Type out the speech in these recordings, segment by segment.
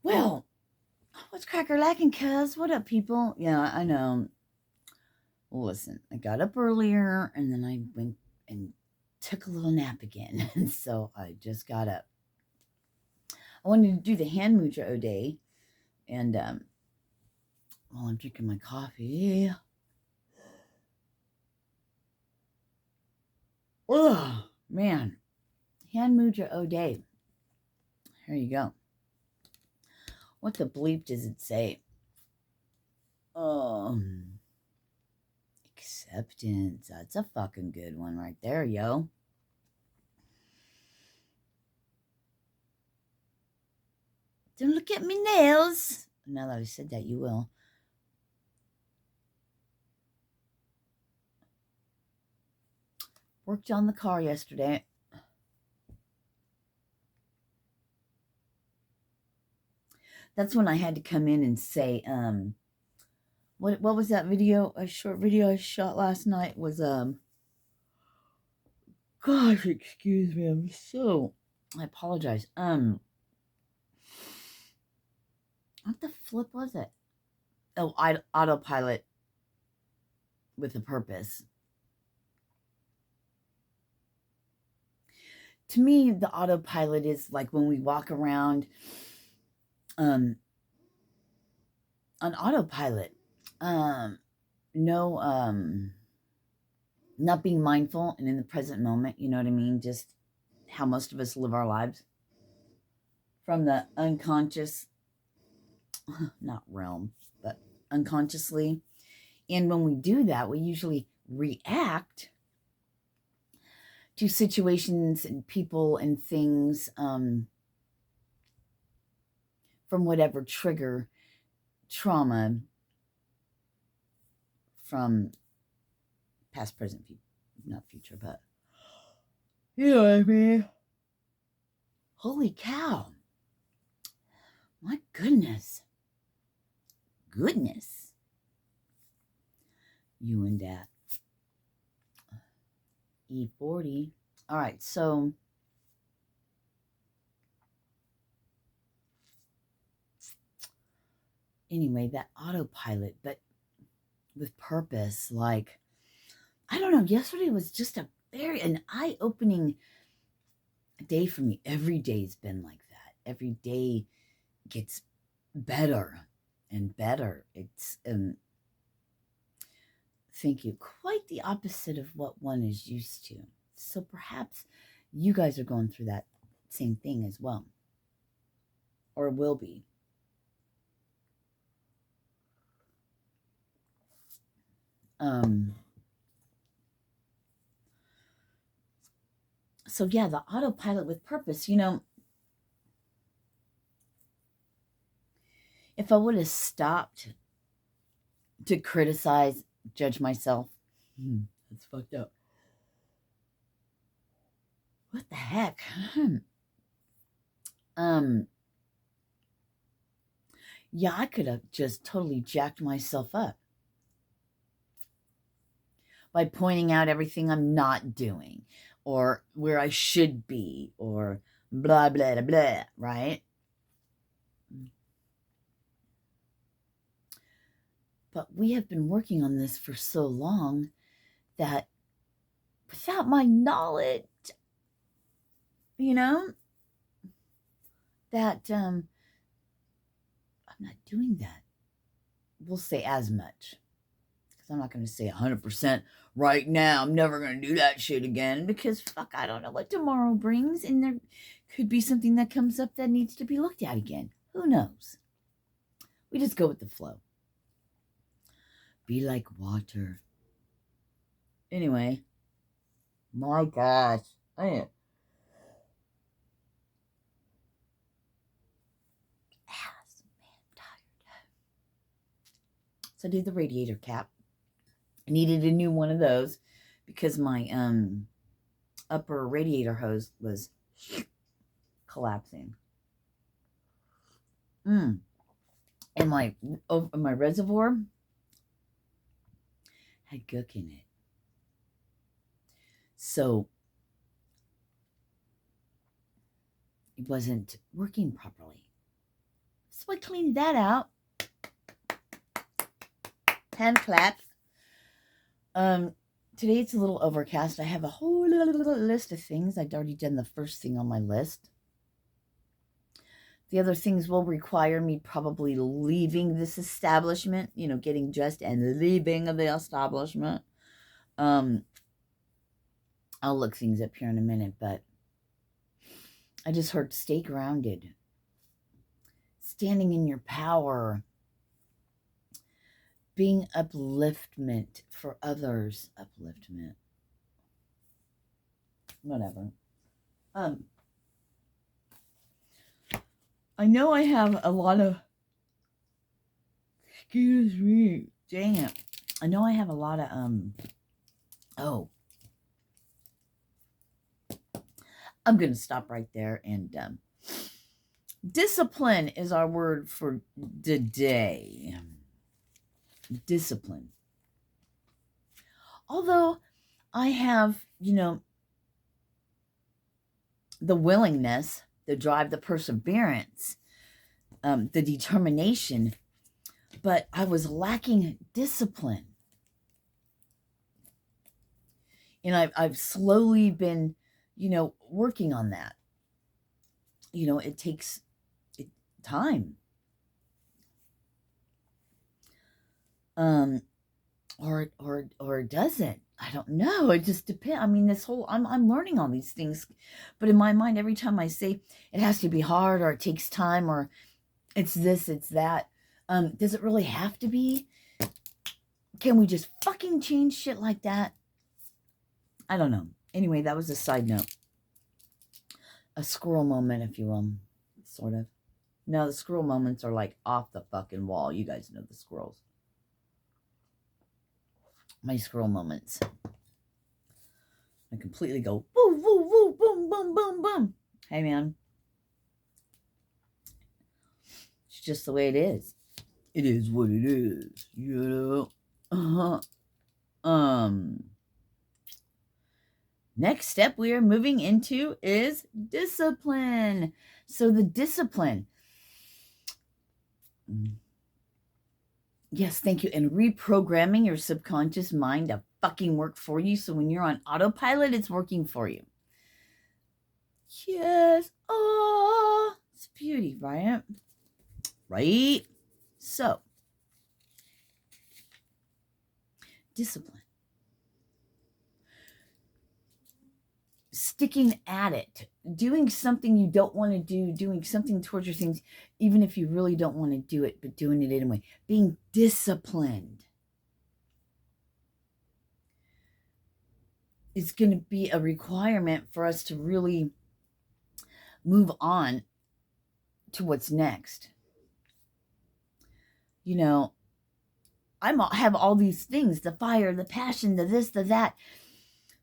Well, what's cracker lacking, cuz? What up, people? Yeah, I know. Listen, I got up earlier and then I went and took a little nap again. And so I just got up. I wanted to do the hand mudra day. And while I'm drinking my coffee. Oh, man. Hand mudra day. Here you go. What the bleep does it say? Acceptance. That's a fucking good one right there, yo. Don't look at me nails. Now that I said that, you will. Worked on the car yesterday. That's when I had to come in and say, what was that video? A short video I shot last night was, gosh, excuse me, I apologize. What the flip was it? Oh, autopilot with a purpose. To me, the autopilot is like when we walk around on autopilot. Not being mindful and in the present moment, you know what I mean? Just how most of us live our lives. From the unconscious, not realm, but unconsciously. And when we do that, we usually react to situations and people and things from whatever trigger trauma from past, present, not future, but you know what I mean. Holy cow. My goodness. You and that. E40. All right, so anyway, that autopilot, but with purpose. Like, I don't know, yesterday was just an eye-opening day for me. Every day's been like that. Every day gets better and better. It's thank you, quite the opposite of what one is used to. So perhaps you guys are going through that same thing as well, or will be. So yeah, the autopilot with purpose, you know, if I would have stopped to criticize, judge myself, that's fucked up. What the heck? Yeah, I could have just totally jacked myself up by pointing out everything I'm not doing or where I should be or blah, blah, blah, blah, right? But we have been working on this for so long that without my knowledge, you know, that I'm not doing that. We'll say as much. Because I'm not going to say 100% right now. I'm never going to do that shit again. Because, fuck, I don't know what tomorrow brings. And there could be something that comes up that needs to be looked at again. Who knows? We just go with the flow. Be like water. Anyway. My gosh. I am. So I did the radiator cap. I needed a new one of those because my upper radiator hose was collapsing. And my reservoir had gook in it. So it wasn't working properly. So I cleaned that out. Hand clap. Today it's a little overcast. I have a whole little list of things. I'd already done the first thing on my list. The other things will require me probably leaving this establishment, getting dressed and leaving the establishment. I'll look things up here in a minute, but I just heard stay grounded. Standing in your power. Being upliftment for others. Upliftment. Whatever. I know I have a lot of, excuse me, dang it. I know I have a lot of, I'm going to stop right there. And discipline is our word for today. Discipline. Although I have, the willingness, the drive, the perseverance, the determination, but I was lacking discipline. And I've slowly been, working on that. It takes time. Or it doesn't. I don't know. It just depends. I mean, I'm learning all these things, but in my mind, every time I say it has to be hard or it takes time or it's this, it's that, does it really have to be? Can we just fucking change shit like that? I don't know. Anyway, that was a side note. A squirrel moment, if you will, sort of. No, the squirrel moments are like off the fucking wall. You guys know the squirrels. My squirrel moments. I completely go woo, woo, woo, boom, boom, boom, boom. Hey, man. It's just the way it is. It is what it is, Next step we are moving into is discipline. So the discipline. Yes, thank you. And reprogramming your subconscious mind to fucking work for you. So when you're on autopilot, it's working for you. Yes. Oh, it's beauty, right? Right? So, discipline. Sticking at it. Doing something you don't want to do. Doing something towards your things, even if you really don't want to do it, but doing it anyway. Being disciplined. It's going to be a requirement for us to really move on to what's next. I have all these things, the fire, the passion, the this, the that,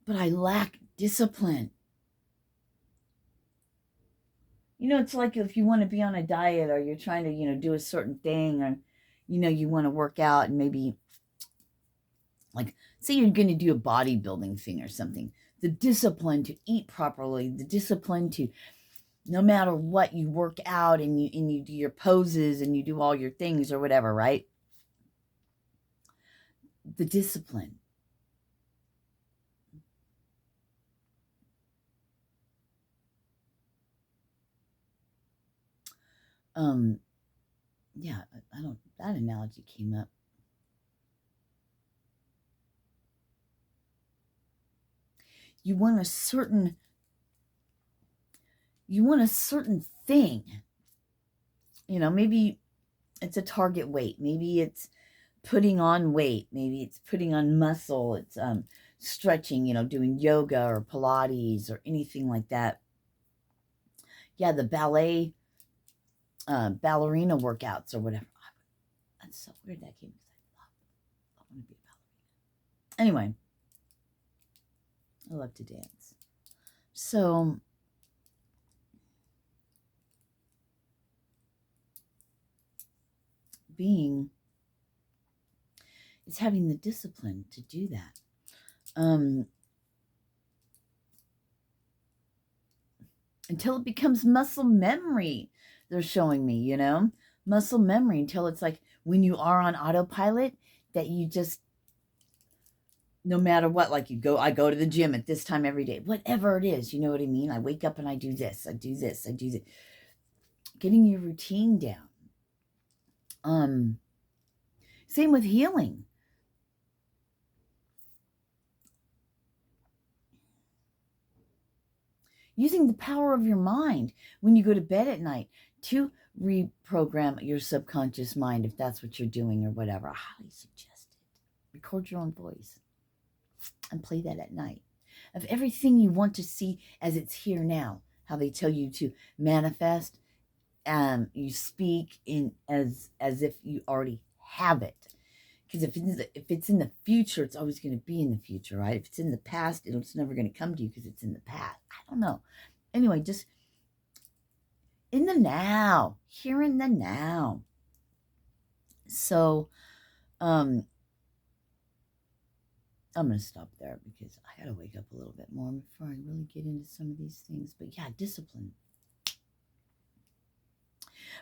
but I lack discipline. It's like if you want to be on a diet or you're trying to, do a certain thing or, you want to work out and maybe like, say you're going to do a bodybuilding thing or something, the discipline to eat properly, the discipline to, no matter what, you work out and you do your poses and you do all your things or whatever, right? The discipline. Yeah, that analogy came up. You want a certain thing. Maybe it's a target weight. Maybe it's putting on weight. Maybe it's putting on muscle. It's stretching, doing yoga or Pilates or anything like that. Yeah, the ballet, ballerina workouts or whatever. That's so weird that came. I want to be a ballerina. Anyway, I love to dance. So, being is having the discipline to do that. Until it becomes muscle memory, they're showing me, muscle memory until it's like when you are on autopilot that you just, no matter what, like I go to the gym at this time every day, whatever it is, you know what I mean? I wake up and I do this, I do this, I do this. Getting your routine down. Same with healing. Using the power of your mind when you go to bed at night to reprogram your subconscious mind, if that's what you're doing or whatever. I highly suggest it. Record your own voice and play that at night. Of everything you want to see as it's here now, how they tell you to manifest, you speak in as if you already have it. Because if it's in the future, it's always going to be in the future, right? If it's in the past, it's never going to come to you because it's in the past. I don't know. Anyway, just in the now, here in the now. So, I'm going to stop there because I got to wake up a little bit more before I really get into some of these things. But yeah, discipline.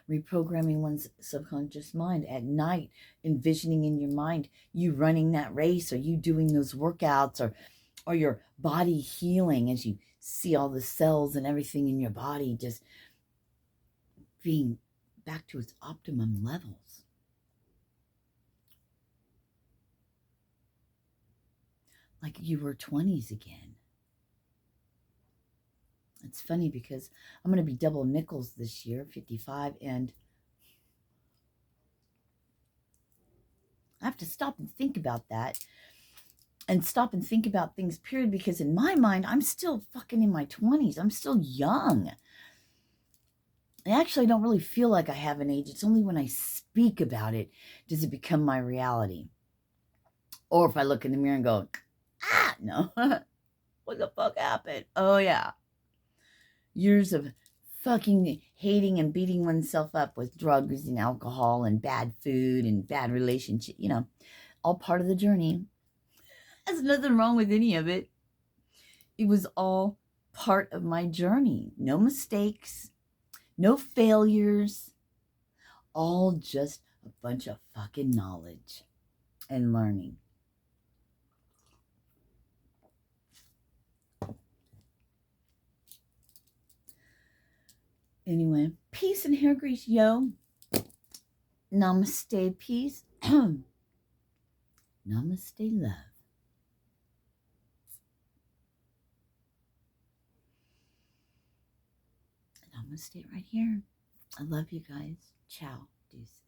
Reprogramming one's subconscious mind at night, envisioning in your mind you running that race, or you doing those workouts, or your body healing as you see all the cells and everything in your body just being back to its optimum levels. Like you were 20s again. It's funny because I'm going to be double nickels this year, 55, and I have to stop and think about that and stop and think about things, period, because in my mind, I'm still fucking in my 20s. I'm still young. I actually don't really feel like I have an age. It's only when I speak about it does it become my reality. Or if I look in the mirror and go, no, what the fuck happened? Oh, yeah. Years of fucking hating and beating oneself up with drugs and alcohol and bad food and bad relationship, all part of the journey. There's nothing wrong with any of it. It was all part of my journey. No mistakes, no failures, all just a bunch of fucking knowledge and learning. Anyway, peace and hair grease, yo. Namaste, peace. Namaste, love. Namaste right here. I love you guys. Ciao. Deuce.